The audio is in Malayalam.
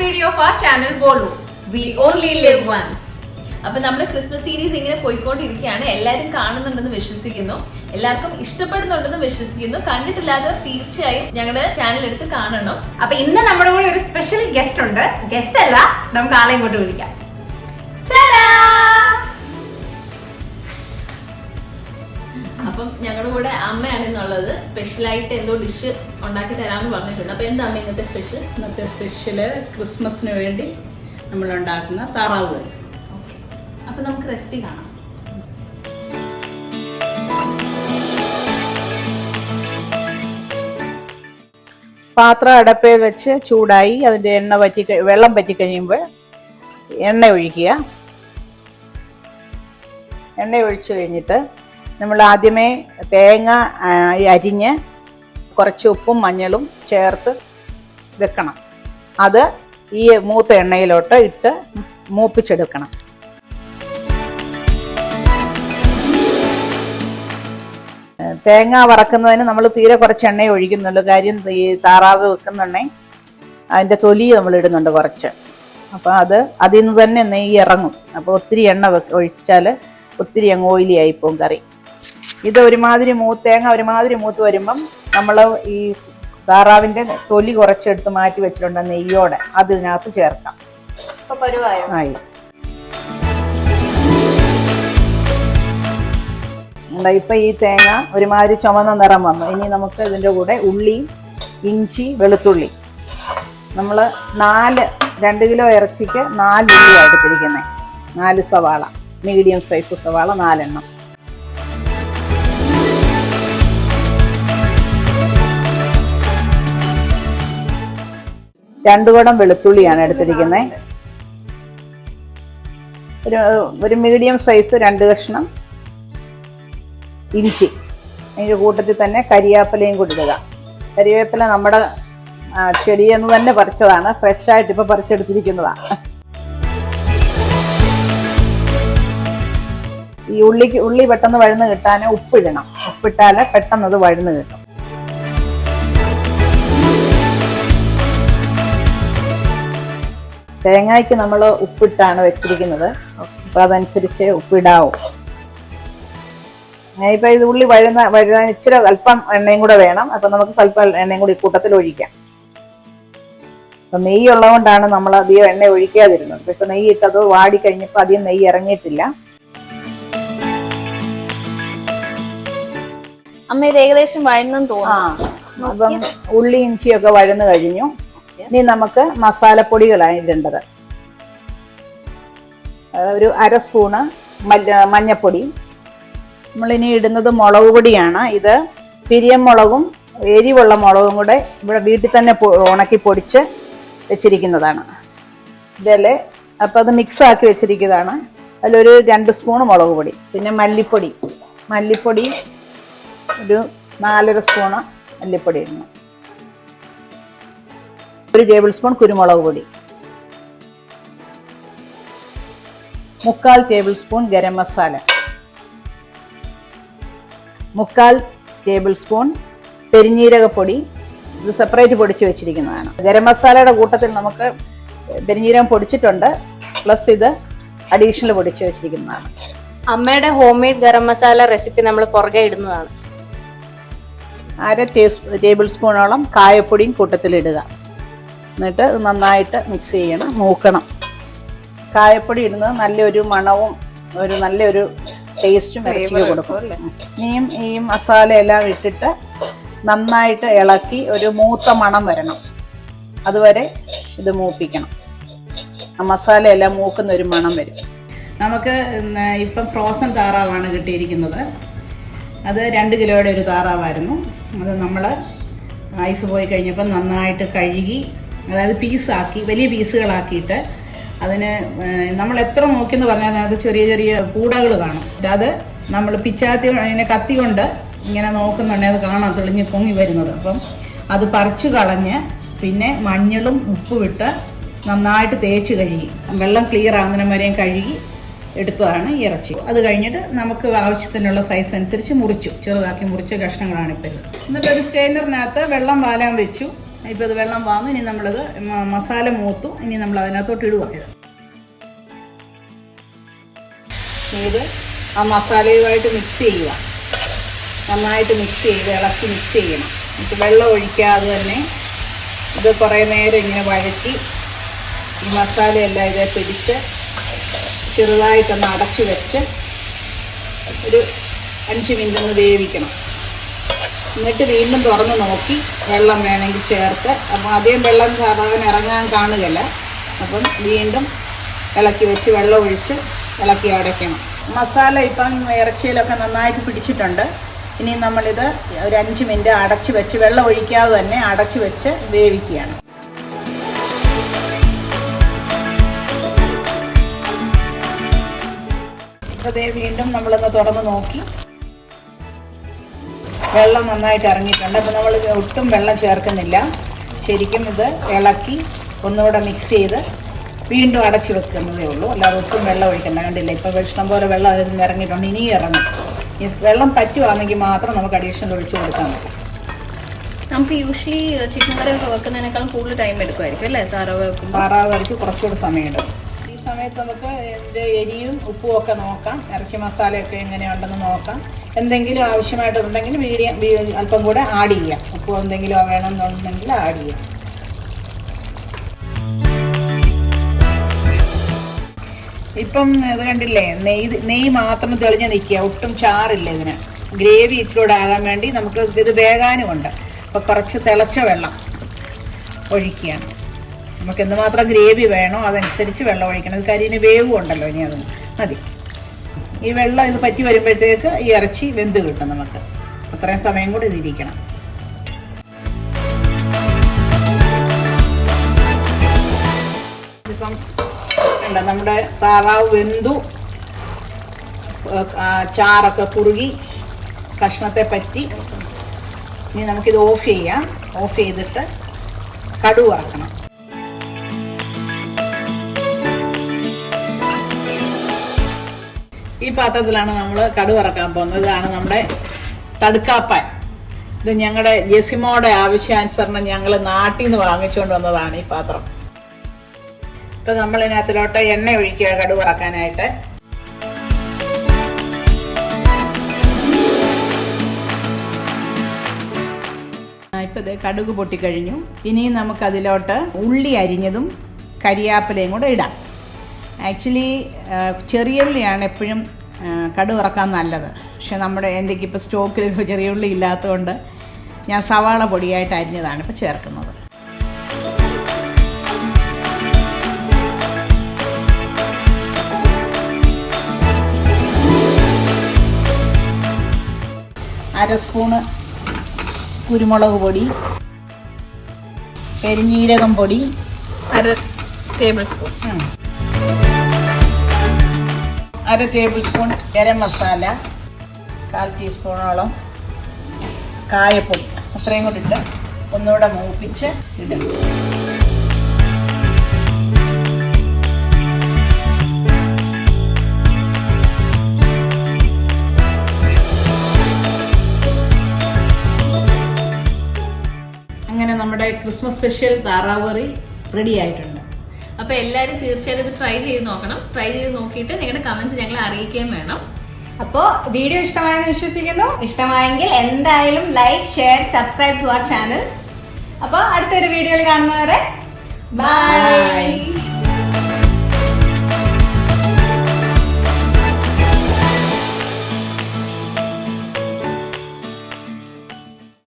video of our channel WOLO. We only live once. അപ്പോൾ നമ്മുടെ ക്രിസ്മസ് സീരീസ് ഇങ്ങനെ പോയിക്കൊണ്ടിരിക്കുകയാണ്. എല്ലാവരും കാണുന്നുണ്ടെന്ന് വിശ്വസിക്കുന്നു, എല്ലാവർക്കും ഇഷ്ടപ്പെടുന്നുണ്ടെന്ന് വിശ്വസിക്കുന്നു. കണ്ടിട്ടില്ലാത്തവർ തീർച്ചയായും ഞങ്ങളുടെ ചാനൽ എടുത്ത് കാണണം. അപ്പൊ ഇന്ന് നമ്മുടെ കൂടെ ഒരു സ്പെഷ്യൽ ഗസ്റ്റ് ഉണ്ട്. ഗസ്റ്റ് അല്ല, നമുക്ക് ആളെ ഇങ്ങോട്ട് വിളിക്കാം. അപ്പം ഞങ്ങളുടെ കൂടെ അമ്മയാണെന്നുള്ളത്. സ്പെഷ്യലായിട്ട് എന്തോ ഡിഷ് ഉണ്ടാക്കി തരാമെന്ന് പറഞ്ഞിട്ടുണ്ട്. അപ്പൊ എന്താ അമ്മ ഇന്നത്തെ സ്പെഷ്യൽ? ഇന്നത്തെ സ്പെഷ്യല് ക്രിസ്മസിന് വേണ്ടി നമ്മൾ ഉണ്ടാക്കുന്ന താറാവ് കറി. ഓക്കെ, അപ്പൊ നമുക്ക് റെസിപ്പി കാണാം. പാത്രം അടപ്പേ വെച്ച് ചൂടായി അതിൻ്റെ വെള്ളം പറ്റി കഴിയുമ്പോൾ എണ്ണ ഒഴിക്കുക. എണ്ണ ഒഴിച്ചു കഴിഞ്ഞിട്ട് നമ്മൾ ആദ്യമേ തേങ്ങ അരിഞ്ഞ് കുറച്ച് ഉപ്പും മഞ്ഞളും ചേർത്ത് വെക്കണം. അത് ഈ മൂത്ത എണ്ണയിലോട്ട് ഇട്ട് മൂപ്പിച്ചെടുക്കണം. തേങ്ങ വറക്കുന്നതിന് നമ്മൾ തീരെ കുറച്ച് എണ്ണ ഒഴിക്കുന്നുള്ളൂ. കാര്യം ഈ താറാവ് വെക്കുന്നുണ്ടെ അതിൻ്റെ തൊലി നമ്മൾ ഇടുന്നുണ്ട് കുറച്ച്. അപ്പോൾ അതിൽ നിന്ന് തന്നെ നെയ്യ് ഇറങ്ങും. അപ്പോൾ ഒത്തിരി എണ്ണ ഒഴിച്ചാൽ ഒത്തിരി അങ്ങ് ഓയിലി ആയിപ്പോവും കറി. ഇത് തേങ്ങ ഒരുമാതിരി മൂത്ത് വരുമ്പം നമ്മൾ ഈ താറാവിൻ്റെ തൊലി കുറച്ചെടുത്ത് മാറ്റി വെച്ചിട്ടുണ്ട് നെയ്യോടെ, അത് ഇതിനകത്ത് ചേർക്കാം. ആയി ഇപ്പം ഈ തേങ്ങ ഒരുമാതിരി ചുമന്ന നിറം വന്നു. ഇനി നമുക്ക് ഇതിൻ്റെ കൂടെ ഉള്ളി, ഇഞ്ചി, വെളുത്തുള്ളി നമ്മൾ 2 കിലോ ഇറച്ചിക്ക് 4 ഉള്ളിയാണ് എടുത്തിരിക്കുന്നത്. 4 സവാള, മീഡിയം സൈസ് സവാള 4 എണ്ണം. 2 കുടം വെളുത്തുള്ളിയാണ് എടുത്തിരിക്കുന്നത്. ഒരു മീഡിയം സൈസ് 2 കഷ്ണം ഇഞ്ചി. അതിൻ്റെ കൂട്ടത്തിൽ തന്നെ കരിവേപ്പിലയും കൂടി ഇടുക. കരിവേപ്പില നമ്മുടെ ചെടിയെന്ന് തന്നെ പറിച്ചതാണ്, ഫ്രഷായിട്ട് ഇപ്പോൾ പറിച്ചെടുത്തിരിക്കുന്നതാണ്. ഈ ഉള്ളി പെട്ടെന്ന് വഴന്ന് കിട്ടാൻ ഉപ്പിടണം. ഉപ്പിട്ടാൽ പെട്ടെന്ന് അത് വഴന്ന് കിട്ടും. തേങ്ങയ്ക്ക് നമ്മൾ ഉപ്പിട്ടാണ് വെച്ചിരിക്കുന്നത്. അപ്പം അതനുസരിച്ച് ഉപ്പിടാവും. ഇപ്പം ഇത് ഉള്ളി വഴുതാൻ ഇച്ചിരി അല്പം എണ്ണയും കൂടെ വേണം. അപ്പം നമുക്ക് സ്വല്പം എണ്ണയും കൂടി കൂട്ടത്തിൽ ഒഴിക്കാം. അപ്പം നെയ്യ് ഉള്ളതുകൊണ്ടാണ് നമ്മൾ അധികം എണ്ണ ഒഴിക്കാതിരുന്നത്. പക്ഷെ നെയ്യ് ഇട്ടത് വാടി കഴിഞ്ഞപ്പോൾ അധികം നെയ്യ് ഇറങ്ങിയിട്ടില്ല. അമ്മ ഇത് ഏകദേശം വഴന്നെന്ന് തോന്നുന്നു. അപ്പം ഉള്ളി ഇഞ്ചിയൊക്കെ വഴന്ന് കഴിഞ്ഞു. ഇനി നമുക്ക് മസാലപ്പൊടികളാണ് ഇടേണ്ടത്. ഒരു 1/2 സ്പൂണ് മഞ്ഞപ്പൊടി. നമ്മളിനി ഇടുന്നത് മുളക് പൊടിയാണ്. ഇത് പിരിയം മുളകും എരിവുള്ള മുളകും കൂടെ ഇവിടെ വീട്ടിൽ തന്നെ ഉണക്കി പൊടിച്ച് വെച്ചിരിക്കുന്നതാണ്. ഇതല്ലേ, അപ്പം അത് മിക്സ് ആക്കി വെച്ചിരിക്കുന്നതാണ്. അതിലൊരു 2 സ്പൂണ് മുളക് പൊടി. പിന്നെ മല്ലിപ്പൊടി ഒരു 4.5 സ്പൂണ് മല്ലിപ്പൊടി ഇടണം. 1 ടേബിൾ സ്പൂൺ കുരുമുളക് പൊടി, 3/4 table spoon garam masala, 3/4 table spoon പെരിഞ്ജീരകപ്പൊടി. ഇത് സെപ്പറേറ്റ് പൊടിച്ച് വെച്ചിരിക്കുന്നതാണ്. ഗരം മസാലയുടെ കൂട്ടത്തിൽ നമുക്ക് പെരിഞ്ജീരകം പൊടിച്ചിട്ടുണ്ട്, പ്ലസ് ഇത് അഡീഷണൽ പൊടിച്ച് വെച്ചിരിക്കുന്നതാണ്. അമ്മയുടെ home made garam masala recipe നമ്മൾ പുറകെ ഇടുന്നതാണ്. 1/2 ടേബിൾ സ്പൂണോളം കായപ്പൊടിയും കൂട്ടത്തിലിടുക. എന്നിട്ട് നന്നായിട്ട് മിക്സ് ചെയ്യണം, മൂക്കണം. കായപ്പൊടി ഇടുന്നത് നല്ലൊരു മണവും നല്ലൊരു ടേസ്റ്റും ഇറച്ചിക്ക് കൊടുക്കും. ഇനിയും ഈ മസാല എല്ലാം ഇട്ടിട്ട് നന്നായിട്ട് ഇളക്കി ഒരു മൂത്ത മണം വരണം. അതുവരെ ഇത് മൂപ്പിക്കണം. ആ മസാല എല്ലാം മൂക്കുന്ന ഒരു മണം വരും. നമുക്ക് ഇപ്പം ഫ്രോസൺ താറാവാണ് കിട്ടിയിരിക്കുന്നത്. അത് 2 കിലോയുടെ ഒരു താറാവായിരുന്നു. അത് നമ്മൾ ഐസ് പോയി കഴിഞ്ഞപ്പോൾ നന്നായിട്ട് കഴുകി, അതായത് പീസാക്കി, വലിയ പീസുകളാക്കിയിട്ട് അതിന് നമ്മൾ എത്ര നോക്കിയെന്ന് പറഞ്ഞാൽ അത് ചെറിയ ചെറിയ പൂടകൾ കാണും. അത് നമ്മൾ ഇങ്ങനെ കത്തി കൊണ്ട് ഇങ്ങനെ നോക്കുന്നുണ്ടെങ്കിൽ അത് കാണാൻ തെളിഞ്ഞ് പൊങ്ങി വരുന്നത്. അപ്പം അത് പറിച്ചു കളഞ്ഞ് പിന്നെ മഞ്ഞളും ഉപ്പുമിട്ട് നന്നായിട്ട് തേച്ച് കഴുകി, വെള്ളം ക്ലിയർ ആകുന്നതിന് വരെയും കഴുകി എടുത്തതാണ് ഈ ഇറച്ചി. അത് കഴിഞ്ഞിട്ട് നമുക്ക് ആവശ്യത്തിനുള്ള സൈസ് അനുസരിച്ച് ചെറുതാക്കി മുറിച്ച കഷ്ണങ്ങളാണ് ഇപ്പോൾ ഇത്. എന്നിട്ട് ഒരു സ്റ്റെയിനറിനകത്ത് വെള്ളം വാലാൻ വെച്ചു. ഇപ്പോൾ ഇത് വെള്ളം വാങ്ങും. ഇനി നമ്മളിത് മസാല മൂത്തു. ഇനി നമ്മൾ അതിനകത്തോട്ട് ഇടുക. ഇത് ആ മസാലയുമായിട്ട് മിക്സ് ചെയ്യുക. നന്നായിട്ട് മിക്സ് ചെയ്ത് ഇളക്കി മിക്സ് ചെയ്യണം. എന്നിട്ട് വെള്ളം ഒഴിക്കാതെ തന്നെ ഇത് കുറേ നേരം ഇങ്ങനെ വഴറ്റി ഈ മസാലയെല്ലാം ഇതേ പിടിച്ച് ചെറുതായിട്ടൊന്ന് അടച്ചു വെച്ച് ഒരു 5 മിനിറ്റ് ഒന്ന് വേവിക്കണം. എന്നിട്ട് വീണ്ടും തുറന്ന് നോക്കി വെള്ളം വേണമെങ്കിൽ ചേർത്ത്. അപ്പം അധികം വെള്ളം സാധാരണ ഇറങ്ങാൻ കാണുകയില്ല. അപ്പം വീണ്ടും ഇളക്കി വെച്ച് വെള്ളം ഒഴിച്ച് ഇളക്കി അടയ്ക്കണം. മസാല ഇപ്പം ഇറച്ചിയിലൊക്കെ നന്നായിട്ട് പിടിച്ചിട്ടുണ്ട്. ഇനി നമ്മളിത് ഒരു 5 മിനിറ്റ് അടച്ച് വെച്ച് വെള്ളം ഒഴിക്കാതെ തന്നെ അടച്ച് വെച്ച് വേവിക്കുകയാണ്. അതേ വീണ്ടും നമ്മളൊന്ന് തുറന്ന് നോക്കി വെള്ളം നന്നായിട്ട് ഇറങ്ങിയിട്ടുണ്ട്. അപ്പോൾ നമ്മൾ ഒട്ടും വെള്ളം ചേർക്കുന്നില്ല. ശരിക്കും ഇത് ഇളക്കി ഒന്നുകൂടെ മിക്സ് ചെയ്ത് വീണ്ടും അടച്ചു വെക്കുന്നതേ ഉള്ളൂ. അല്ലാതെ ഒട്ടും വെള്ളം ഒഴിക്കണ്ട. കണ്ടില്ല, ഇപ്പോൾ ഇഷ്ടം പോലെ വെള്ളം അതിൽ നിന്ന് ഇറങ്ങിയിട്ടുണ്ട്. ഇനിയും ഇറങ്ങും. ഈ വെള്ളം പറ്റുവാണെങ്കിൽ മാത്രം നമുക്ക് അഡീഷണൽ ഒഴിച്ച് കൊടുക്കാൻ മതി. നമുക്ക് യൂഷ്വലി ചിക്കൻ കറി ഒക്കെ വെക്കുന്നതിനേക്കാളും കൂടുതൽ ടൈം എടുക്കുമായിരിക്കും അല്ലേ? താറാവ് കറിക്ക് കുറച്ചുകൂടി സമയമെടുക്കും. ഈ സമയത്ത് നമുക്ക് ഇതിൻ്റെ എരിയും ഉപ്പും ഒക്കെ നോക്കാം. ഇറച്ചി മസാലയൊക്കെ എങ്ങനെയുണ്ടെന്ന് നോക്കാം. എന്തെങ്കിലും ആവശ്യമായിട്ടുണ്ടെങ്കിൽ അല്പം കൂടെ ആഡ് ചെയ്യാം. ഉപ്പ് എന്തെങ്കിലും വേണമെന്നുണ്ടെങ്കിൽ ആഡ് ചെയ്യാം. ഇപ്പം ഇത് കണ്ടില്ലേ, നെയ്യ് മാത്രം തെളിഞ്ഞ് നിൽക്കുക. ഒട്ടും ചാറില്ല ഇതിന്. ഗ്രേവി ഇച്ചിലൂടെ ആകാൻ വേണ്ടി നമുക്ക് ഇത് വേകാനുമുണ്ട്. അപ്പോൾ കുറച്ച് തിളച്ച വെള്ളം ഒഴിക്കുകയാണ്. നമുക്ക് എന്തുമാത്രം ഗ്രേവി വേണോ അതനുസരിച്ച് വെള്ളം ഒഴിക്കണം. ഇത് കരിന് വേവും ഉണ്ടല്ലോ, ഇനി അത് മതി. ഈ വെള്ളം ഇത് പറ്റി വരുമ്പോഴത്തേക്ക് ഈ ഇറച്ചി വെന്ത് കിട്ടും നമുക്ക്. അത്രയും സമയം കൂടി ഇതിരിക്കണം. ഇപ്പം നമ്മുടെ താറാവ് വെന്തു, ചാറൊക്കെ കുറുകി കഷ്ണത്തെ പറ്റി. ഇനി നമുക്കിത് ഓഫ് ചെയ്യാം. ഓഫ് ചെയ്തിട്ട് കടുക് വറക്കണം. ഈ പാത്രത്തിലാണ് നമ്മൾ കടുക് വറക്കാൻ പോകുന്നത്. ഇതാണ് നമ്മുടെ തടുക്കാപ്പാൻ. ഇത് ഞങ്ങളുടെ ജെസിമോയുടെ ആവശ്യാനുസരണം ഞങ്ങൾ നാട്ടിൽ നിന്ന് വാങ്ങിച്ചുകൊണ്ട് വന്നതാണ് ഈ പാത്രം. ഇപ്പം നമ്മൾ ഇതിനകത്തിലോട്ട് എണ്ണ ഒഴിക്കുക കടുക് വറക്കാനായിട്ട്. ഇപ്പം ഇത് കടുക് പൊട്ടിക്കഴിഞ്ഞു. ഇനിയും നമുക്കതിലോട്ട് ഉള്ളി അരിഞ്ഞതും കരിയാപ്പിലയും കൂടെ ഇടാം. ആക്ച്വലി ചെറിയ ഉള്ളിയാണ് എപ്പോഴും കടുക് വറക്കാൻ നല്ലത്. പക്ഷെ നമ്മുടെ എന്തൊക്കെ ഇപ്പോൾ സ്റ്റോക്കിൽ ചെറിയ ഉള്ളി ഇല്ലാത്തതുകൊണ്ട് ഞാൻ സവാള പൊടിയായിട്ട് അരിഞ്ഞതാണ് ഇപ്പോൾ ചേർക്കുന്നത്. അര സ്പൂണ് കുരുമുളക് പൊടി, പെരിഞ്ജീരകം പൊടി 1 table spoon, 1 table spoon garam masala, 1/4 ടീസ്പൂണോളം കായപ്പൊടി. അത്രയും കൂടി ഇട്ട് ഒന്നുകൂടെ മൂപ്പിച്ച് ഇടും. അങ്ങനെ നമ്മുടെ ക്രിസ്മസ് സ്പെഷ്യൽ താറാവ് കറി റെഡി ആയിട്ടുണ്ട്. അപ്പോൾ എല്ലാവരും തീർച്ചയായിട്ടും ഇത് ട്രൈ ചെയ്ത് നോക്കണം. ട്രൈ ചെയ്ത് നോക്കിയിട്ട് നിങ്ങളുടെ കമന്റ്സ് ഞങ്ങളെ അറിയിക്കുകയും വേണം. അപ്പോൾ വീഡിയോ ഇഷ്ടമായെന്ന് വിശ്വസിക്കുന്നു. ഇഷ്ടമായെങ്കിൽ എന്തായാലും like, share, subscribe to our channel. അപ്പോൾ അടുത്തൊരു വീഡിയോയിൽ കാണുന്നവരെ ബൈ.